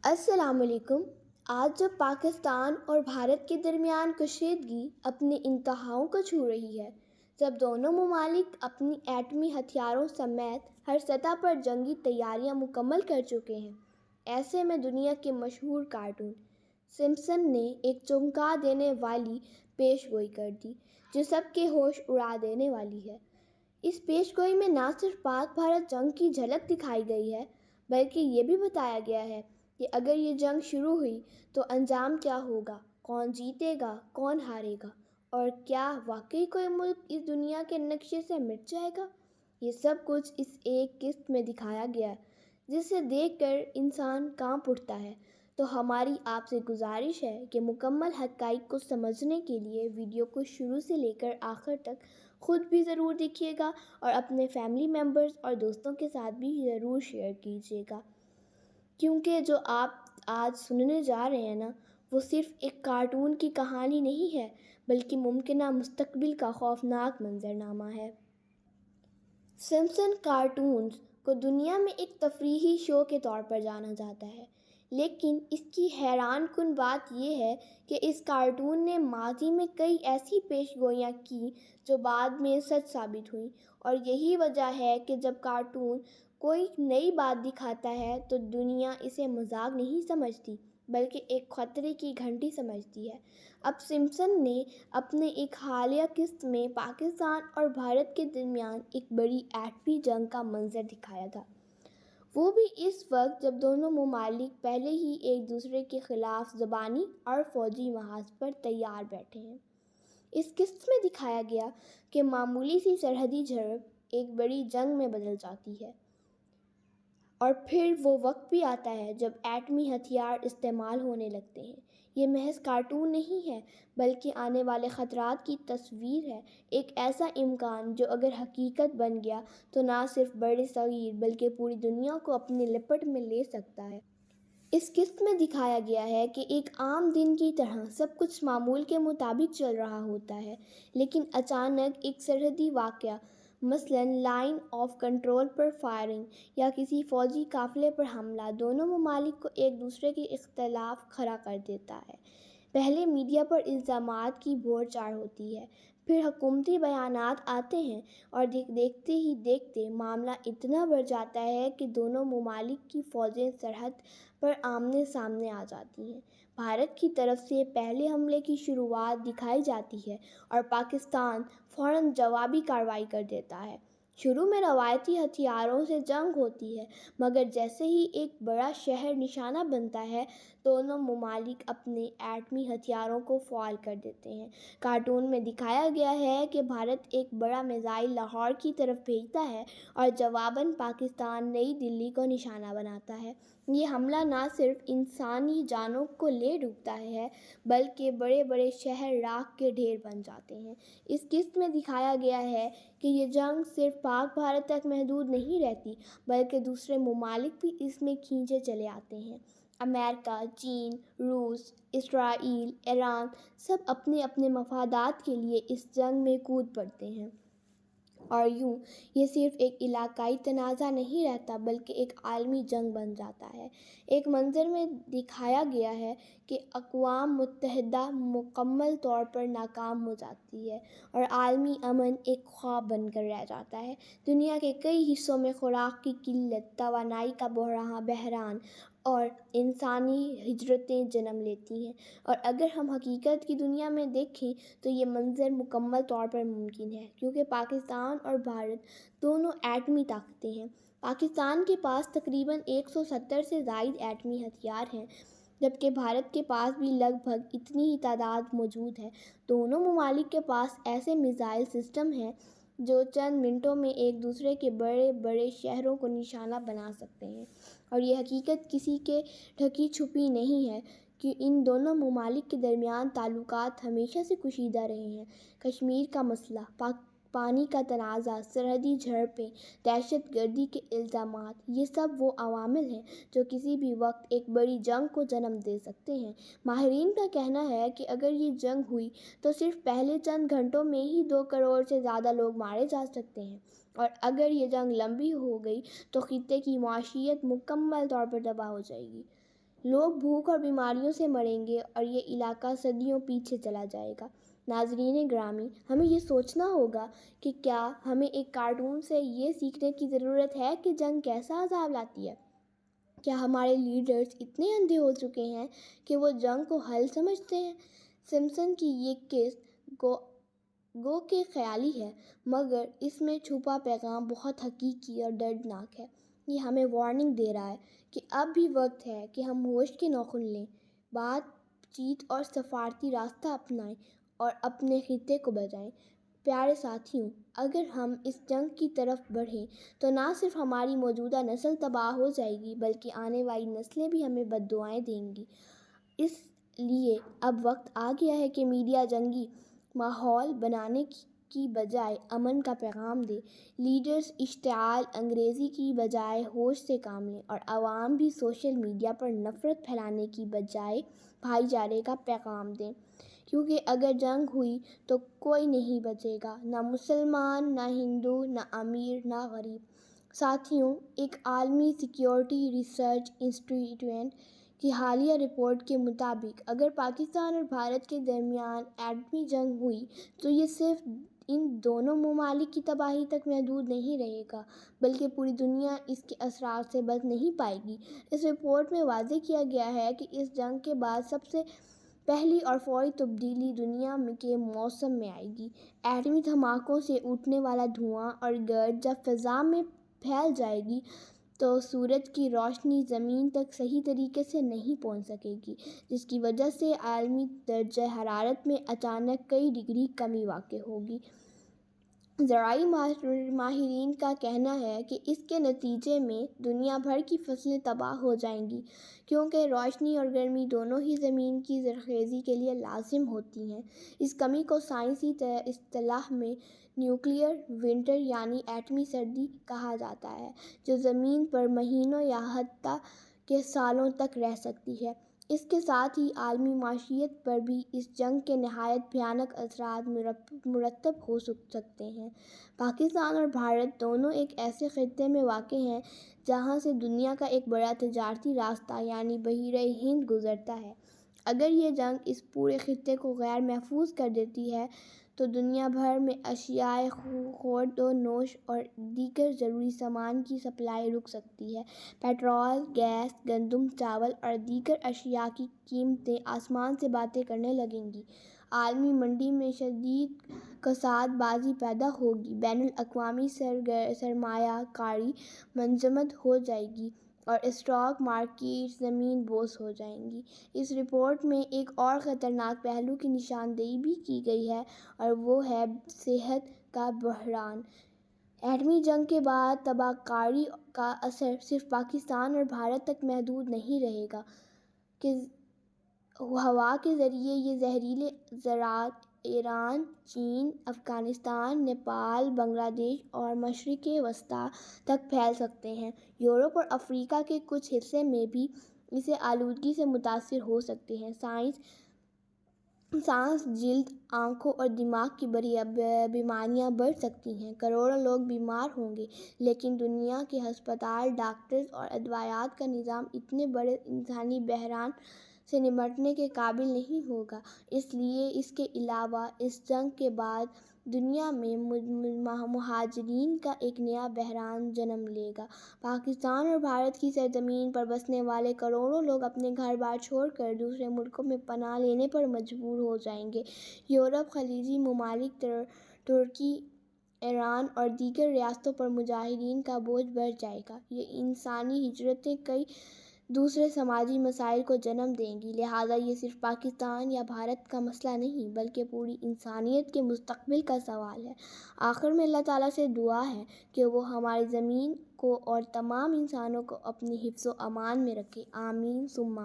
السلام علیکم۔ آج جب پاکستان اور بھارت کے درمیان کشیدگی اپنے انتہاؤں کو چھو رہی ہے، جب دونوں ممالک اپنی ایٹمی ہتھیاروں سمیت ہر سطح پر جنگی تیاریاں مکمل کر چکے ہیں، ایسے میں دنیا کے مشہور کارٹون سمپسن نے ایک چونکا دینے والی پیش گوئی کر دی جو سب کے ہوش اڑا دینے والی ہے۔ اس پیش گوئی میں نہ صرف پاک بھارت جنگ کی جھلک دکھائی گئی ہے، بلکہ یہ بھی بتایا گیا ہے کہ اگر یہ جنگ شروع ہوئی تو انجام کیا ہوگا، کون جیتے گا، کون ہارے گا، اور کیا واقعی کوئی ملک اس دنیا کے نقشے سے مٹ جائے گا۔ یہ سب کچھ اس ایک قسط میں دکھایا گیا جسے دیکھ کر انسان کانپ اٹھتا ہے۔ تو ہماری آپ سے گزارش ہے کہ مکمل حقائق کو سمجھنے کے لیے ویڈیو کو شروع سے لے کر آخر تک خود بھی ضرور دیکھیے گا اور اپنے فیملی ممبرز اور دوستوں کے ساتھ بھی ضرور شیئر کیجیے گا، کیونکہ جو آپ آج سننے جا رہے ہیں نا، وہ صرف ایک کارٹون کی کہانی نہیں ہے، بلکہ ممکنہ مستقبل کا خوفناک منظرنامہ ہے۔ سمپسن کارٹونز کو دنیا میں ایک تفریحی شو کے طور پر جانا جاتا ہے، لیکن اس کی حیران کن بات یہ ہے کہ اس کارٹون نے ماضی میں کئی ایسی پیش گوئیاں کی جو بعد میں سچ ثابت ہوئیں، اور یہی وجہ ہے کہ جب کارٹون کوئی نئی بات دکھاتا ہے تو دنیا اسے مذاق نہیں سمجھتی بلکہ ایک خطرے کی گھنٹی سمجھتی ہے۔ اب سمپسن نے اپنے ایک حالیہ قسط میں پاکستان اور بھارت کے درمیان ایک بڑی ایٹمی جنگ کا منظر دکھایا تھا، وہ بھی اس وقت جب دونوں ممالک پہلے ہی ایک دوسرے کے خلاف زبانی اور فوجی محاذ پر تیار بیٹھے ہیں۔ اس قسط میں دکھایا گیا کہ معمولی سی سرحدی جھڑپ ایک بڑی جنگ میں بدل جاتی ہے، اور پھر وہ وقت بھی آتا ہے جب ایٹمی ہتھیار استعمال ہونے لگتے ہیں۔ یہ محض کارٹون نہیں ہے، بلکہ آنے والے خطرات کی تصویر ہے، ایک ایسا امکان جو اگر حقیقت بن گیا تو نہ صرف بڑے صغیر بلکہ پوری دنیا کو اپنی لپٹ میں لے سکتا ہے۔ اس قسط میں دکھایا گیا ہے کہ ایک عام دن کی طرح سب کچھ معمول کے مطابق چل رہا ہوتا ہے، لیکن اچانک ایک سرحدی واقعہ، مثلاً line of control per firing یا کسی فوجی قافلے پر حملہ، دونوں ممالک کو ایک دوسرے کے خلاف کھڑا کر دیتا ہے۔ پہلے میڈیا پر الزامات کی بھور چاڑ ہوتی ہے، پھر حکومتی بیانات آتے ہیں، اور دیکھتے ہی دیکھتے معاملہ اتنا بڑھ جاتا ہے کہ دونوں ممالک کی فوجیں سرحد پر آمنے سامنے آ جاتی ہیں۔ بھارت کی طرف سے پہلے حملے کی شروعات دکھائی جاتی ہے اور پاکستان فوراً جوابی کارروائی کر دیتا ہے۔ شروع میں روایتی ہتھیاروں سے جنگ ہوتی ہے، مگر جیسے ہی ایک بڑا شہر نشانہ بنتا ہے، دونوں ممالک اپنے ایٹمی ہتھیاروں کو فعال کر دیتے ہیں۔ کارٹون میں دکھایا گیا ہے کہ بھارت ایک بڑا میزائل لاہور کی طرف بھیجتا ہے اور جواباً پاکستان نئی دلی کو نشانہ بناتا ہے۔ یہ حملہ نہ صرف انسانی جانوں کو لے ڈوبتا ہے بلکہ بڑے بڑے شہر راکھ کے ڈھیر بن جاتے ہیں۔ اس قسط میں دکھایا گیا ہے کہ یہ جنگ صرف پاک بھارت تک محدود نہیں رہتی بلکہ دوسرے ممالک بھی اس میں کھینچے چلے آتے ہیں۔ امریکہ، چین، روس، اسرائیل، ایران سب اپنے اپنے مفادات کے لیے اس جنگ میں کود پڑتے ہیں، اور یوں یہ صرف ایک علاقائی تنازع نہیں رہتا بلکہ ایک عالمی جنگ بن جاتا ہے۔ ایک منظر میں دکھایا گیا ہے کہ اقوام متحدہ مکمل طور پر ناکام ہو جاتی ہے اور عالمی امن ایک خواب بن کر رہ جاتا ہے۔ دنیا کے کئی حصوں میں خوراک کی قلت، توانائی کا بحران اور انسانی ہجرتیں جنم لیتی ہیں، اور اگر ہم حقیقت کی دنیا میں دیکھیں تو یہ منظر مکمل طور پر ممکن ہے، کیونکہ پاکستان اور بھارت دونوں ایٹمی طاقتیں ہیں۔ پاکستان کے پاس تقریباً 170 سے زائد ایٹمی ہتھیار ہیں، جبکہ بھارت کے پاس بھی لگ بھگ اتنی ہی تعداد موجود ہے۔ دونوں ممالک کے پاس ایسے میزائل سسٹم ہیں جو چند منٹوں میں ایک دوسرے کے بڑے بڑے شہروں کو نشانہ بنا سکتے ہیں، اور یہ حقیقت کسی کے ڈھکی چھپی نہیں ہے کہ ان دونوں ممالک کے درمیان تعلقات ہمیشہ سے کشیدہ رہے ہیں۔ کشمیر کا مسئلہ، پانی کا تنازع، سرحدی جھڑپیں، دہشت گردی کے الزامات، یہ سب وہ عوامل ہیں جو کسی بھی وقت ایک بڑی جنگ کو جنم دے سکتے ہیں۔ ماہرین کا کہنا ہے کہ اگر یہ جنگ ہوئی تو صرف پہلے چند گھنٹوں میں ہی 2 کروڑ سے زیادہ لوگ مارے جا سکتے ہیں، اور اگر یہ جنگ لمبی ہو گئی تو خطے کی معیشت مکمل طور پر تباہ ہو جائے گی۔ لوگ بھوک اور بیماریوں سے مریں گے اور یہ علاقہ صدیوں پیچھے چلا جائے گا۔ ناظرین گرامی، ہمیں یہ سوچنا ہوگا کہ کیا ہمیں ایک کارٹون سے یہ سیکھنے کی ضرورت ہے کہ جنگ کیسا عذاب لاتی ہے؟ کیا ہمارے لیڈرز اتنے اندھے ہو چکے ہیں کہ وہ جنگ کو حل سمجھتے ہیں؟ سمپسن کی یہ قسط گو کہ خیالی ہے، مگر اس میں چھپا پیغام بہت حقیقی اور دردناک ہے۔ یہ ہمیں وارننگ دے رہا ہے کہ اب بھی وقت ہے کہ ہم ہوش کے ناخن لیں، بات چیت اور سفارتی راستہ اپنائیں اور اپنے خطے کو بچائیں۔ پیارے ساتھیوں، اگر ہم اس جنگ کی طرف بڑھیں تو نہ صرف ہماری موجودہ نسل تباہ ہو جائے گی بلکہ آنے والی نسلیں بھی ہمیں بد دعائیں دیں گی۔ اس لیے اب وقت آ گیا ہے کہ میڈیا جنگی ماحول بنانے کی بجائے امن کا پیغام دے، لیڈرز اشتعال انگیزی کی بجائے ہوش سے کام لیں اور عوام بھی سوشل میڈیا پر نفرت پھیلانے کی بجائے بھائی چارے کا پیغام دیں، کیونکہ اگر جنگ ہوئی تو کوئی نہیں بچے گا، نہ مسلمان، نہ ہندو، نہ امیر، نہ غریب۔ ساتھیوں، ایک عالمی سیکیورٹی ریسرچ انسٹی ٹیوٹ کی حالیہ رپورٹ کے مطابق اگر پاکستان اور بھارت کے درمیان ایٹمی جنگ ہوئی تو یہ صرف ان دونوں ممالک کی تباہی تک محدود نہیں رہے گا بلکہ پوری دنیا اس کے اثرات سے بچ نہیں پائے گی۔ اس رپورٹ میں واضح کیا گیا ہے کہ اس جنگ کے بعد سب سے پہلی اور فوری تبدیلی دنیا کے موسم میں آئے گی۔ ایٹمی دھماکوں سے اٹھنے والا دھواں اور گرد جب فضا میں پھیل جائے گی تو سورج کی روشنی زمین تک صحیح طریقے سے نہیں پہنچ سکے گی، جس کی وجہ سے عالمی درجہ حرارت میں اچانک کئی ڈگری کمی واقع ہوگی۔ زرعی ماہرین کا کہنا ہے کہ اس کے نتیجے میں دنیا بھر کی فصلیں تباہ ہو جائیں گی، کیونکہ روشنی اور گرمی دونوں ہی زمین کی زرخیزی کے لیے لازم ہوتی ہیں۔ اس کمی کو سائنسی اصطلاح میں نیوکلیئر ونٹر یعنی ایٹمی سردی کہا جاتا ہے، جو زمین پر مہینوں یا حتیٰ کہ سالوں تک رہ سکتی ہے۔ اس کے ساتھ ہی عالمی معیشت پر بھی اس جنگ کے نہایت بھیانک اثرات مرتب ہو سکتے ہیں۔ پاکستان اور بھارت دونوں ایک ایسے خطے میں واقع ہیں جہاں سے دنیا کا ایک بڑا تجارتی راستہ یعنی بحیرہ ہند گزرتا ہے۔ اگر یہ جنگ اس پورے خطے کو غیر محفوظ کر دیتی ہے تو دنیا بھر میں اشیائے خورد و نوش اور دیگر ضروری سامان کی سپلائی رک سکتی ہے۔ پیٹرول، گیس، گندم، چاول اور دیگر اشیاء کی قیمتیں آسمان سے باتیں کرنے لگیں گی، عالمی منڈی میں شدید کساد بازی پیدا ہوگی، بین الاقوامی سرمایہ کاری منجمد ہو جائے گی اور اسٹاک مارکیٹس زمین بوس ہو جائیں گی۔ اس رپورٹ میں ایک اور خطرناک پہلو کی نشاندہی بھی کی گئی ہے اور وہ ہے صحت کا بحران۔ ایٹمی جنگ کے بعد تباہ کاری کا اثر صرف پاکستان اور بھارت تک محدود نہیں رہے گا کہ ہوا کے ذریعے یہ زہریلے ذرات ایران، چین، افغانستان، نیپال، بنگلہ دیش اور مشرق وسطیٰ تک پھیل سکتے ہیں۔ یورپ اور افریقہ کے کچھ حصے میں بھی اس آلودگی سے متاثر ہو سکتے ہیں۔ سانس، جلد، آنکھوں اور دماغ کی بیماریاں بڑھ سکتی ہیں، کروڑوں لوگ بیمار ہوں گے، لیکن دنیا کے ہسپتال، ڈاکٹرز اور ادویات کا نظام اتنے بڑے انسانی بحران سے نمٹنے کے قابل نہیں ہوگا۔ اس لیے اس کے علاوہ اس جنگ کے بعد دنیا میں مہاجرین کا ایک نیا بحران جنم لے گا۔ پاکستان اور بھارت کی سرزمین پر بسنے والے کروڑوں لوگ اپنے گھر بار چھوڑ کر دوسرے ملکوں میں پناہ لینے پر مجبور ہو جائیں گے۔ یورپ، خلیجی ممالک، ترکی، ایران اور دیگر ریاستوں پر مہاجرین کا بوجھ بڑھ جائے گا۔ یہ انسانی ہجرتیں کئی دوسرے سماجی مسائل کو جنم دیں گی، لہٰذا یہ صرف پاکستان یا بھارت کا مسئلہ نہیں بلکہ پوری انسانیت کے مستقبل کا سوال ہے۔ آخر میں اللہ تعالیٰ سے دعا ہے کہ وہ ہماری زمین کو اور تمام انسانوں کو اپنی حفظ و امان میں رکھے۔ آمین ثم